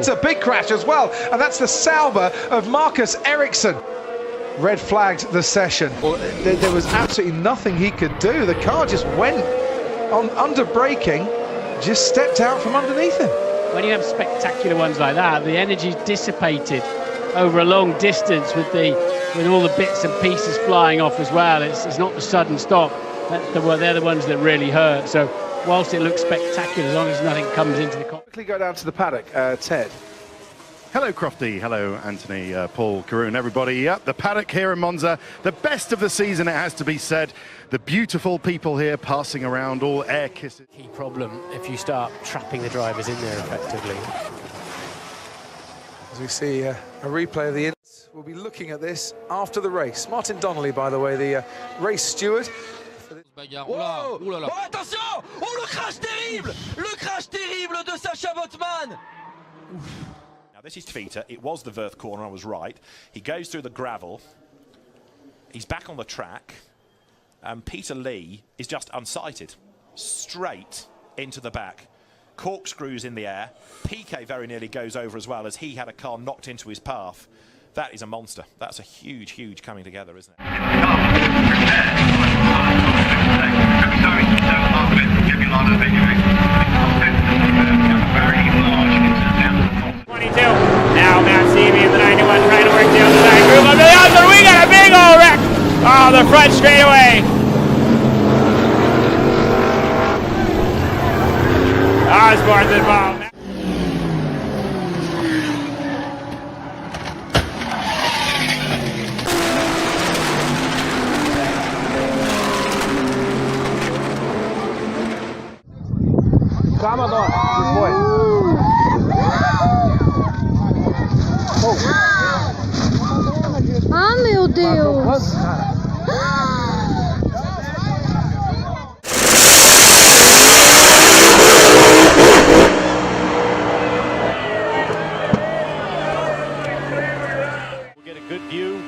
That's a big crash as well, and that's the Sauber of Marcus Ericsson. Red flagged the session. Well, there was absolutely nothing he could do. The car just went on under braking, just stepped out from underneath him. When you have spectacular ones like that, the energy's dissipated over a long distance with all the bits and pieces flying off as well. It's not the sudden stop. They're the ones that really hurt. So whilst it looks spectacular, as long as nothing comes into the cockpit. Quickly go down to the paddock, Ted. Hello Crofty, hello Anthony, Paul, Karun, everybody. Yep, the paddock here in Monza, the best of the season, it has to be said. The beautiful people here passing around, all air kisses. Key problem if you start trapping the drivers in there effectively. As we see a replay of the incident, we'll be looking at this after the race. Martin Donnelly, by the way, the race steward. Whoa! Oh, attention! Oh, le crash terrible! Le crash terrible de Sacha Botman! Now this is Twitter. It was the Verth corner, I was right. He goes through the gravel. He's back on the track. And Peter Lee is just unsighted. Straight into the back. Corkscrews in the air. Piquet very nearly goes over as well as he had a car knocked into his path. That is a monster. That's a huge, huge coming together, isn't it? 22. Now Matt Seavey in the 91 trying to work down the back group of the outside. We got a big old wreck. Oh, the front straightaway. Osborne's involved. Commodore, good boy. Ah, meu Deus! We'll get a good view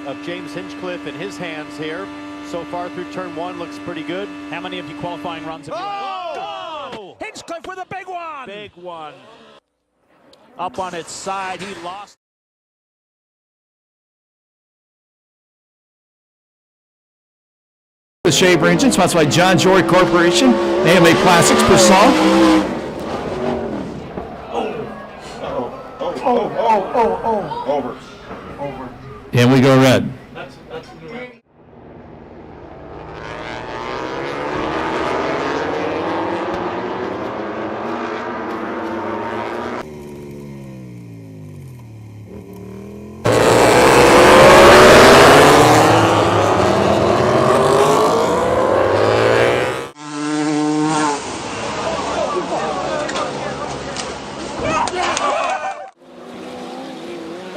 of James Hinchcliffe in his hands here. So far through turn one, looks pretty good. How many of you qualifying runs have you Oh! Hinchcliffe with a big one! Big one. Up on its side, he lost. The Shaver engine, sponsored by John Jory Corporation, AMA Plastics, Persol. Over. And we go red.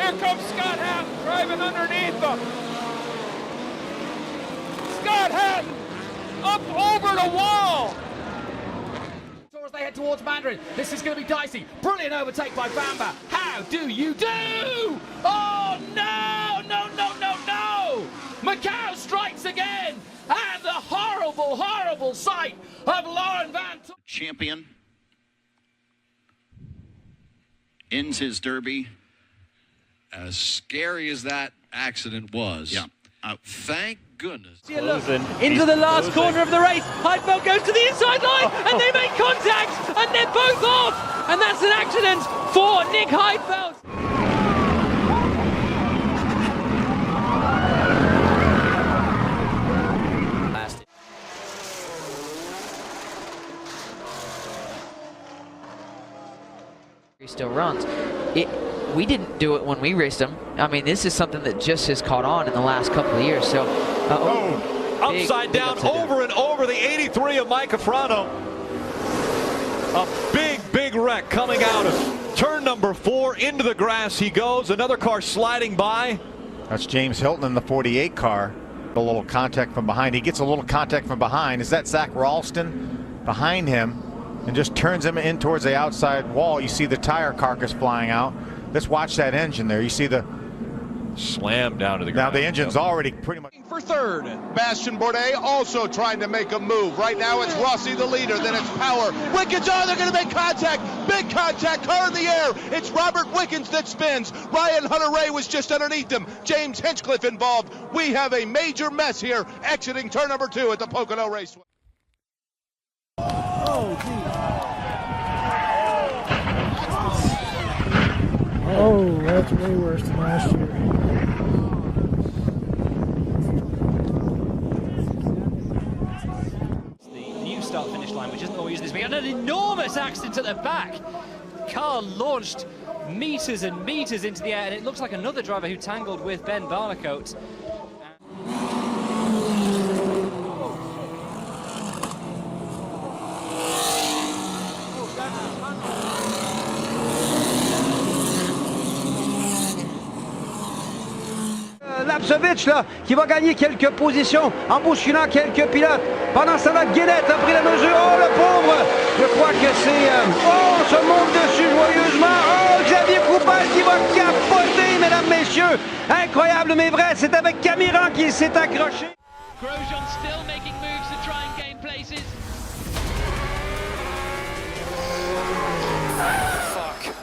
Here comes Scott Hatton driving underneath them. Scott Hatton up over the wall. As they head towards Mandarin, this is going to be dicey. Brilliant overtake by Bamba. How do you do? Oh no, no, no, no, no! Macau strikes again, and the horrible, horrible sight of Lauren Van Tol. Champion ends his derby. As scary as that accident was, thank goodness. Into the last corner of the race. Heidfeld goes to the inside line and they make contact and they're both off. And that's an accident for Nick Heidfeld. He still runs. We didn't do it when we raced him. I mean, this is something that just has caught on in the last couple of years. So, upside down, over and over the 83 of Mike Afrano. A big, big wreck coming out of turn number 4. Into the grass he goes. Another car sliding by. That's James Hilton in the 48 car. A little contact from behind. He gets a little contact from behind. Is that Zach Ralston behind him and just turns him in towards the outside wall? You see the tire carcass flying out. Let's watch that engine there. You see the slammed down to the ground. Now the engine's already pretty much for third. Bastien Bourdais also trying to make a move. Right now it's Rossi the leader, then it's Power. Wickens, oh, they're going to make contact. Big contact, car in the air. It's Robert Wickens that spins. Ryan Hunter-Reay was just underneath him. James Hinchcliffe involved. We have a major mess here exiting turn number 2 at the Pocono Raceway. Oh, geez. Oh, that's way worse than last year. The new start-finish line, which isn't always this big, and an enormous accident at the back. Car launched meters and meters into the air, and it looks like another driver who tangled with Ben Barnicoat. Lapsevich là, qui va gagner quelques positions en bousculant quelques pilotes. Pendant ce temps-là, Guénette a pris la mesure. Oh, le pauvre! Je crois que c'est... Oh, on se monte dessus joyeusement. Oh, Xavier Coupal qui va capoter, mesdames, messieurs. Incroyable, mais vrai, c'est avec Camiran qu'il s'est accroché. Grosjean still making moves to try and gain places. Fuck.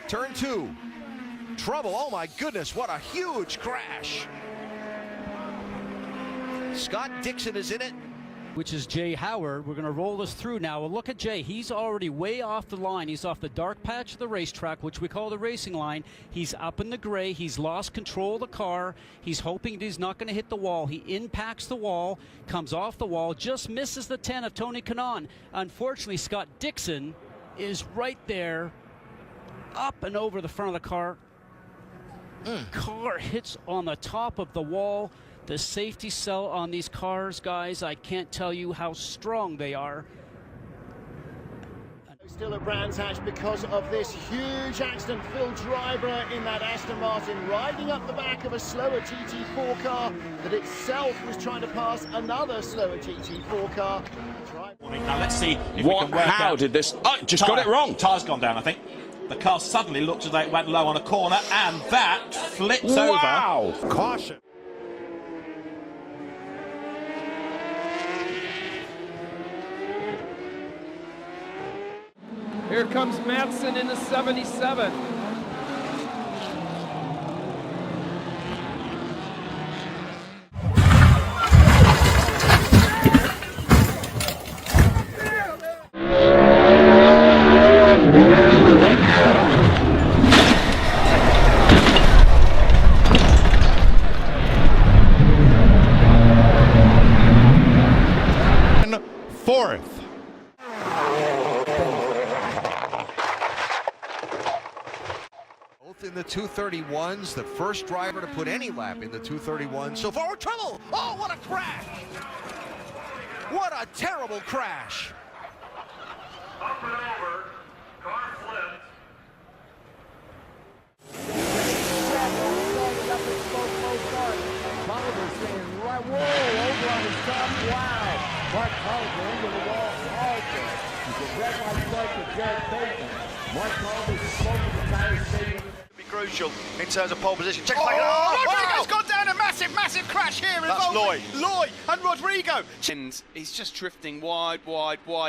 Turn 2. Trouble. Oh my goodness, what a huge crash. Scott Dixon is in it. Which is Jay Howard. We're going to roll this through now. Well, look at Jay. He's already way off the line. He's off the dark patch of the racetrack, which we call the racing line. He's up in the gray. He's lost control of the car. He's hoping he's not going to hit the wall. He impacts the wall, comes off the wall, just misses the 10 of Tony Kanaan. Unfortunately, Scott Dixon is right there, up and over the front of the car. Car hits on the top of the wall. The safety cell on these cars, guys, I can't tell you how strong they are. Still at Brands Hatch because of this huge accident. Phil Drybreath in that Aston Martin riding up the back of a slower GT4 car that itself was trying to pass another slower GT4 car. Now let's see if we can work How out. did this? Oh, just got it wrong. Tyre's gone down, I think. The car suddenly looked as though it went low on a corner, and that flips over. Caution. Here comes Madsen in the 77. Fourth. Both in the 231s, the first driver to put any lap in the 231 so far. Trouble! Oh, what a crash! What a terrible crash! Up and over, car flipped. Whoa, over on his top, wow! Mark Culver into the wall, Alter. He's a red light flag for Jared Bateman. Mark Culver smoking the tire station. Be crucial in terms of pole position. Check Rodrigo's gone down a massive crash here. That's Lloyd. Lloyd and Rodrigo. And he's just drifting wide.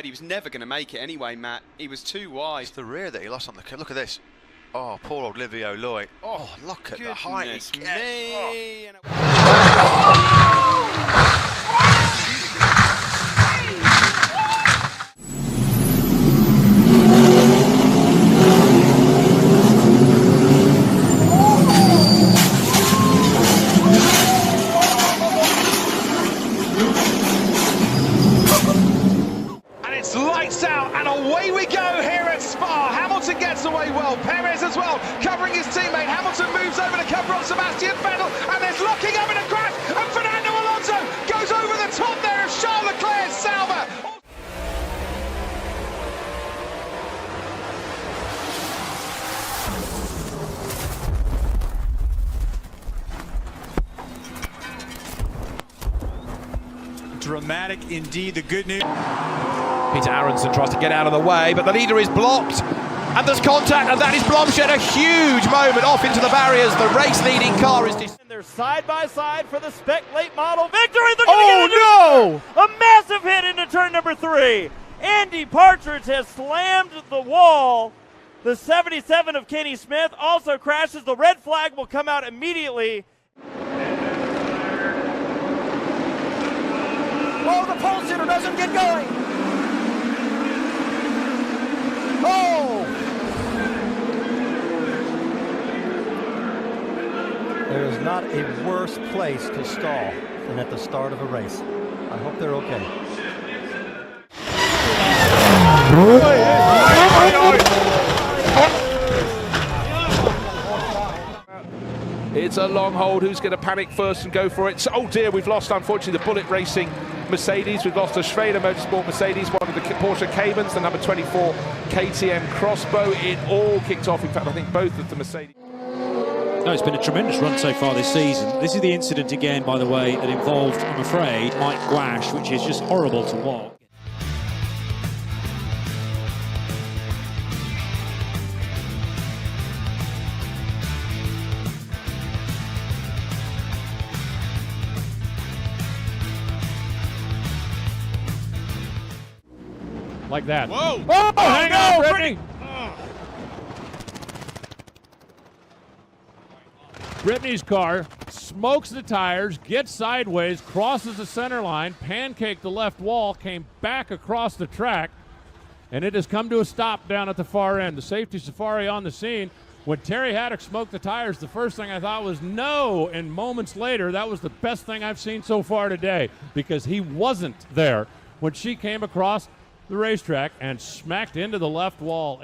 He was never going to make it anyway, Matt. He was too wide. It's the rear that he lost on the... Look at this. Oh, poor old Livio Lloyd. Oh, look at the height he gets. pole, covering his teammate. Hamilton moves over to cover up Sebastian Vettel, and there's locking up in a crash, and Fernando Alonso goes over the top there of Charles Leclerc's Sauber. Dramatic indeed, the good news. Peter Aronson tries to get out of the way, but the leader is blocked. And there's contact, and that is Blomshed. A huge moment off into the barriers. The race-leading car is... They're side by side for the Spec Late Model victory. Oh, no! A massive hit into turn number 3. Andy Partridge has slammed the wall. The 77 of Kenny Smith also crashes. The red flag will come out immediately. Oh, the pole sitter doesn't get going. Oh! There is not a worse place to stall than at the start of a race. I hope they're okay. It's a long hold. Who's going to panic first and go for it? So, oh dear, we've lost, unfortunately, the Bullet Racing Mercedes. We've lost a Schrader Motorsport Mercedes, one of the Porsche Caymans, the number 24 KTM Crossbow. It all kicked off. In fact, I think both of the Mercedes. No, it's been a tremendous run so far this season. This is the incident again, by the way, that involved, I'm afraid, Mike Gwash, which is just horrible to watch. Like that. Whoa! Oh, hang on, Brittany! Brittany's car smokes the tires, gets sideways, crosses the center line, pancaked the left wall, came back across the track, and it has come to a stop down at the far end. The safety safari on the scene. When Terry Haddock smoked the tires, the first thing I thought was no, and moments later, that was the best thing I've seen so far today, because he wasn't there when she came across the racetrack and smacked into the left wall.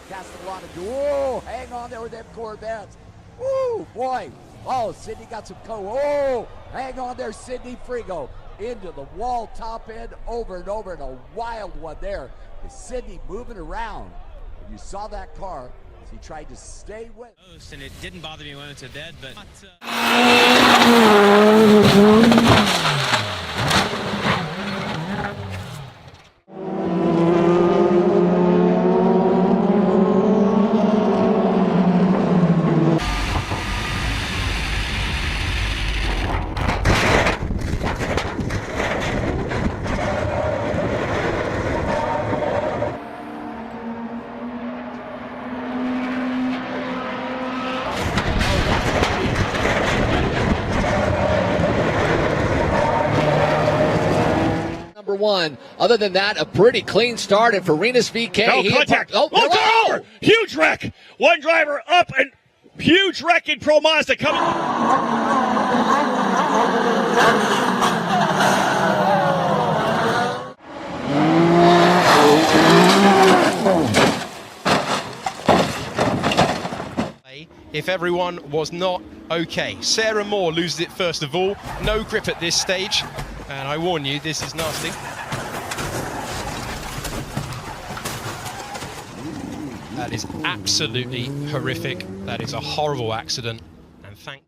Whoa, hang on there with them Corvettes. Woo, boy. Oh, Sydney got some oh, hang on there, Sydney Frigo. Into the wall, top end, over and over, and a wild one there. Is Sydney moving around? And you saw that car as he tried to stay with. And it didn't bother me when it went to dead, but... One. Other than that, a pretty clean start, and for Renus VK, no contact. Oh, huge wreck. One driver up, and huge wreck in Pro Mazda coming. If everyone was not okay. Sarah Moore loses it first of all. No grip at this stage. And I warn you, this is nasty. That is absolutely horrific. That is a horrible accident. And thank...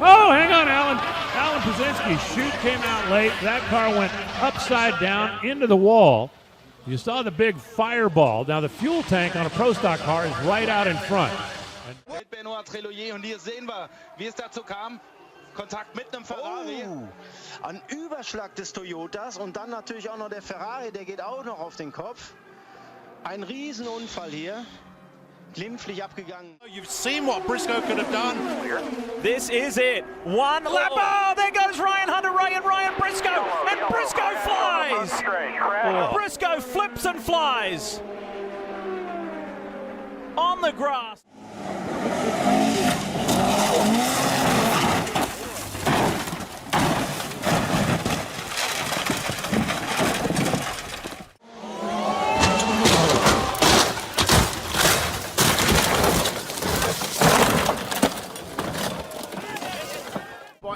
Oh, hang on, Alan. Alan Pazinski's chute came out late. That car went upside down into the wall. You saw the big fireball. Now, the fuel tank on a Pro Stock car is right out in front. Benoit Treloyer, und hier sehen wir, wie es dazu kam. Kontakt mit einem Ferrari. Ein Überschlag des Toyotas und dann natürlich auch noch der Ferrari, der geht auch noch auf den Kopf. Ein Riesenunfall hier. glimpflich abgegangen. You've seen what Briscoe could have done. This is it. One lap. Oh, there goes Ryan Hunter-Reay and Ryan Briscoe. And Briscoe flies. Briscoe flips and flies on the grass.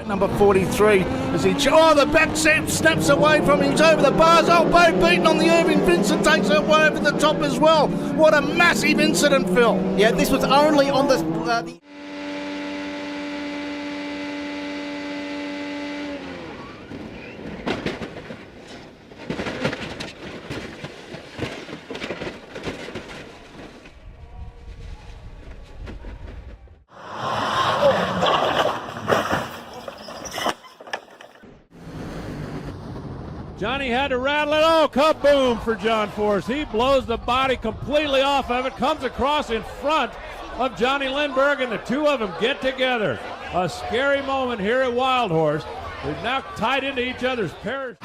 Number 43 as he the back set snaps away from him. He's over the bars. Oh, Bo beaten on the Irving. Vincent takes it way over the top as well. What a massive incident, Phil. Yeah, this was only on the Johnny had to rattle it. Oh, kaboom for John Force. He blows the body completely off of it, comes across in front of Johnny Lindbergh, and the two of them get together. A scary moment here at Wild Horse. They're now tied into each other's parachute.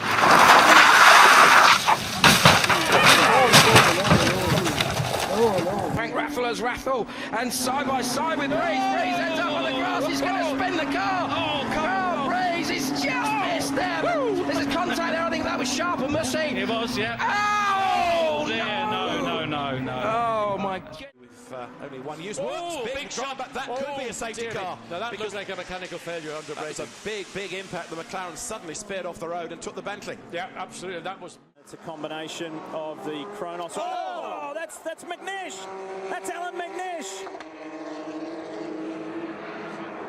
Frank Raffler's Raffle, and side by side with Rays. Rays ends up on the grass. He's going to spin the car. Oh, Rays, he's just missed them. This is contact there. I think that was sharp and Mussy. It was, yeah. Oh, dear, no. Oh, my God. With only one use. Whoa, big shot, but that could be a safety car. No, that looked like a mechanical failure under braking. That was a big impact. The McLaren suddenly spared off the road and took the Bentley. Yeah, absolutely. That was. It's a combination of the Kronos. Oh, that's McNish. That's Alan McNish.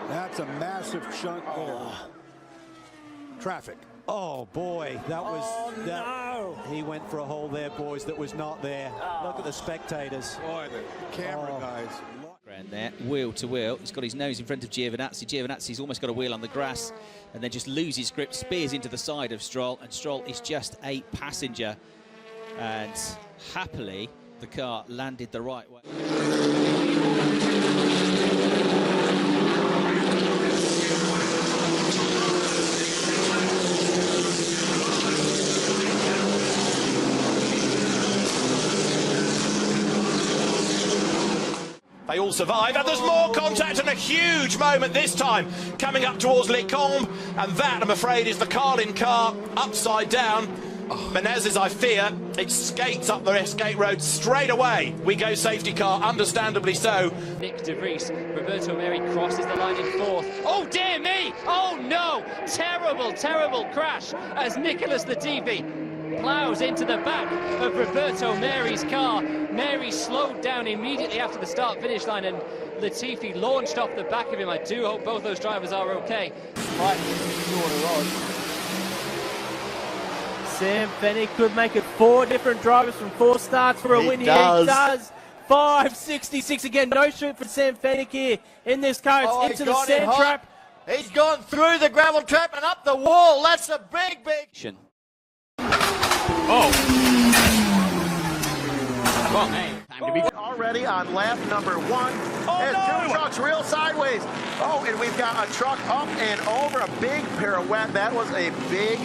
That's a massive chunk there. Traffic. Oh boy, that was no. He went for a hole there, boys, that was not there. Look at the spectators. Boy, the camera guys. Around there, wheel to wheel. He's got his nose in front of Giovinazzi. Giovinazzi's almost got a wheel on the grass and then just loses grip, spears into the side of Stroll, and Stroll is just a passenger. And happily, the car landed the right way. They all survive, and there's more contact and a huge moment this time coming up towards Lecombe, and that, I'm afraid, is the Carlin car upside down. Menezes, I fear, it skates up the escape road straight away. We go safety car, understandably so. Nick De Vries, Roberto Meri crosses the line in fourth. Oh dear me! Oh no! Terrible crash as Nicholas Latifi plows into the back of Roberto Meri's car. Meri slowed down immediately after the start-finish line, and Latifi launched off the back of him. I do hope both those drivers are okay. Sam Fennick could make it 4 different drivers from 4 starts for a win here. He does. 5.66 again. No shoot for Sam Fennick here in this car. It's into the sand trap. He's gone through the gravel trap and up the wall. That's a big. Already on lap number 1. And 2 trucks real sideways. Oh, and we've got a truck up and over, a big pirouette. That was a big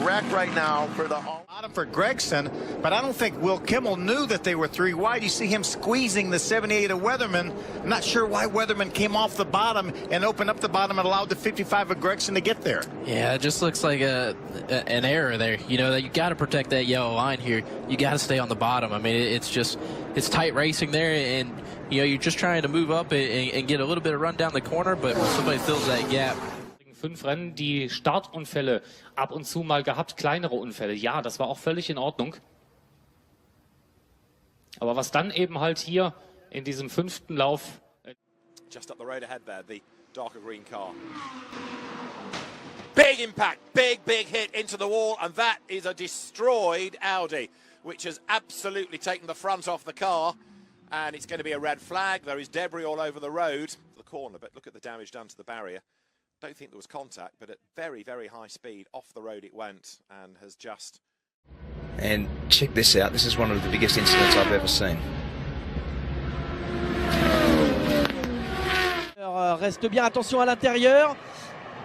wreck right now for the bottom for Gregson, but I don't think Will Kimmel knew that they were 3 wide. You see him squeezing the 78 of Weatherman. I'm not sure why Weatherman came off the bottom and opened up the bottom and allowed the 55 of Gregson to get there. Yeah, it just looks like an error there. You know, that you got to protect that yellow line here. You got to stay on the bottom. I mean, it's tight racing there, and you know, you're just trying to move up and get a little bit of run down the corner, but when somebody fills that gap. 5 Rennen die Startunfälle ab und zu mal gehabt, kleinere Unfälle. Ja, das war auch völlig in Ordnung. Aber was dann eben halt hier in diesem 5. Lauf... Just up the road ahead there, the darker green car. Big impact, big hit into the wall, and that is a destroyed Audi, which has absolutely taken the front off the car, and it's going to be a red flag. There is debris all over the road, the corner, but look at the damage done to the barrier. Don't think there was contact, but at very high speed off the road it went, and has just... And check this out, this is one of the biggest incidents I've ever seen. Reste bien, attention à l'intérieur.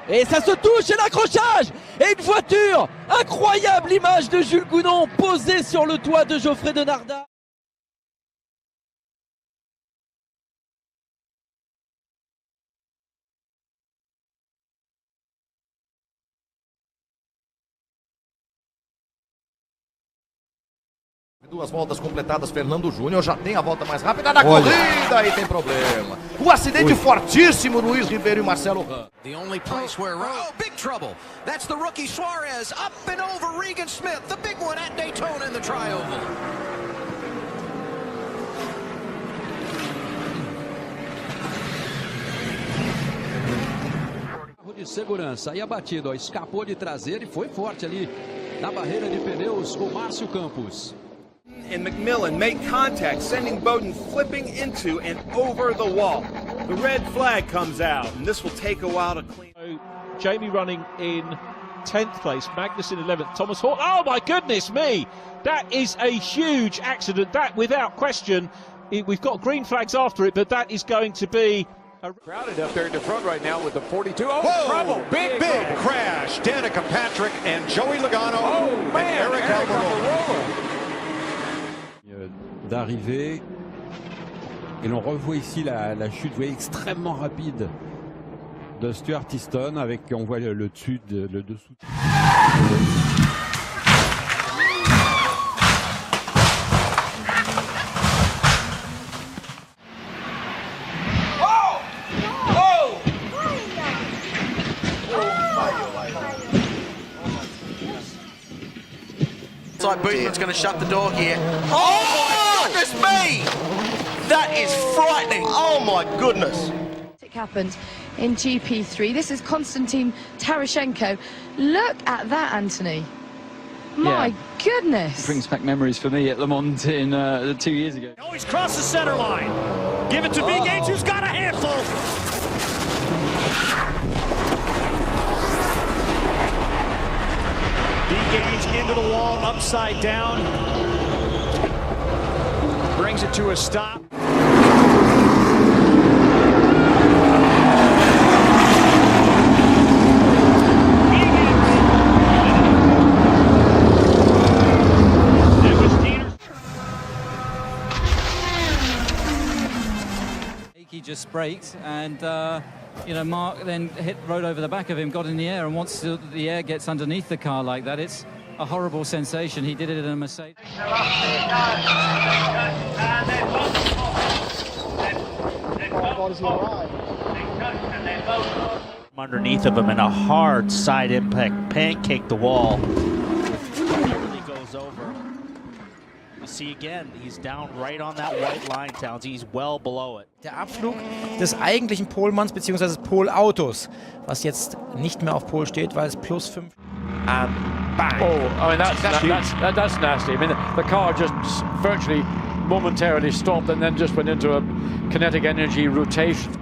Et ça se touche, et l'accrochage. Et une voiture. Incroyable image de Jules Gounon posée sur le toit de Geoffrey Denardat. Duas voltas completadas, Fernando Júnior já tem a volta mais rápida da corrida e tem problema. O acidente fortíssimo, Luiz Ribeiro e Marcelo. The only place where big trouble. That's the rookie Suarez up and over Regan Smith, the big one at Daytona in the tri-oval. De segurança, aí a batida, escapou de traseira e foi forte ali na barreira de pneus o Márcio Campos. And McMillan make contact, sending Bowden flipping into and over the wall. The red flag comes out, and this will take a while to clean. Jamie running in 10th place, Magnus in 11th, Thomas Hall. Oh my goodness me! That is a huge accident. That, without question, we've got green flags after it, but that is going to be crowded up there in the front right now with the 42. Oh, whoa, trouble! Big crash. Danica Patrick and Joey Logano and Eric Almirola. D'arrivée, et l'on revoit ici la chute extrêmement rapide de Stuart Easton avec, on voit le dessus, le dessous. It's like Bootman's going to shut the door here. Oh, my goodness me! That is frightening. Oh my goodness. It happened in GP3. This is Konstantin Tarashenko. Look at that, Anthony. My goodness. It brings back memories for me at Le Mans in 2 years ago. Oh, he's crossed the center line. Give it to Big H, who's got a handful. Gauge into the wall, upside down. Brings it to a stop. He just braked and you know, Mark then rode over the back of him, got in the air, and once the air gets underneath the car like that, it's a horrible sensation. He did it in a Mercedes. Underneath of him and a hard side impact pancaked the wall. Really goes over. You see again, he's down right on that white line, Towns. He's well below it. Der Abflug des eigentlichen Polmanns bzw. des Polautos, was jetzt nicht mehr auf Pol steht, weil es +5. And bang! Oh, I mean that's nasty. I mean the car just virtually momentarily stopped and then just went into a kinetic energy rotation.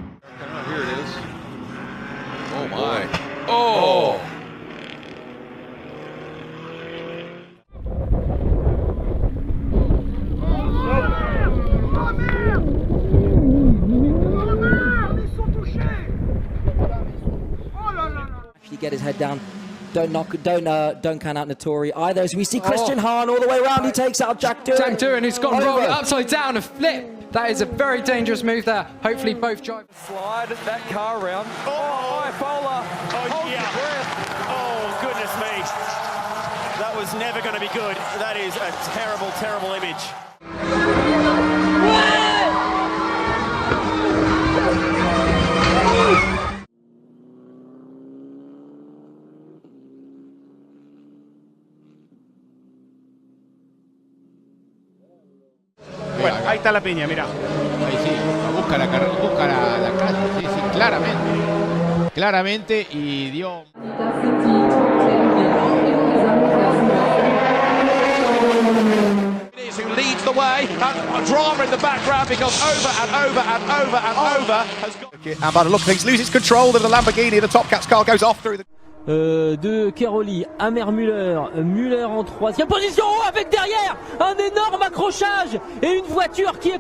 Here it is. Oh my! Oh! He get his head down. Don't count out Notori either. As we see Christian Hahn all the way around, he takes out Jack Doohan. Jack Doohan, who's gone rolled upside down, a flip. That is a very dangerous move there. Hopefully both drivers Slide that car around. Oh, high bowler. Oh, yeah. Oh, goodness me. That was never going to be good. That is a terrible, terrible image. Bueno, ahí está la piña, mira. Ahí sí, busca la calle, sí, sí, claramente, y dio... Who leads the way, and drama in the background because over has got... And by the look of things, loses control of the Lamborghini. The Top Cat's car goes off through the... De Keroli, Amer Müller en 3e position, avec derrière un énorme accrochage et une voiture qui est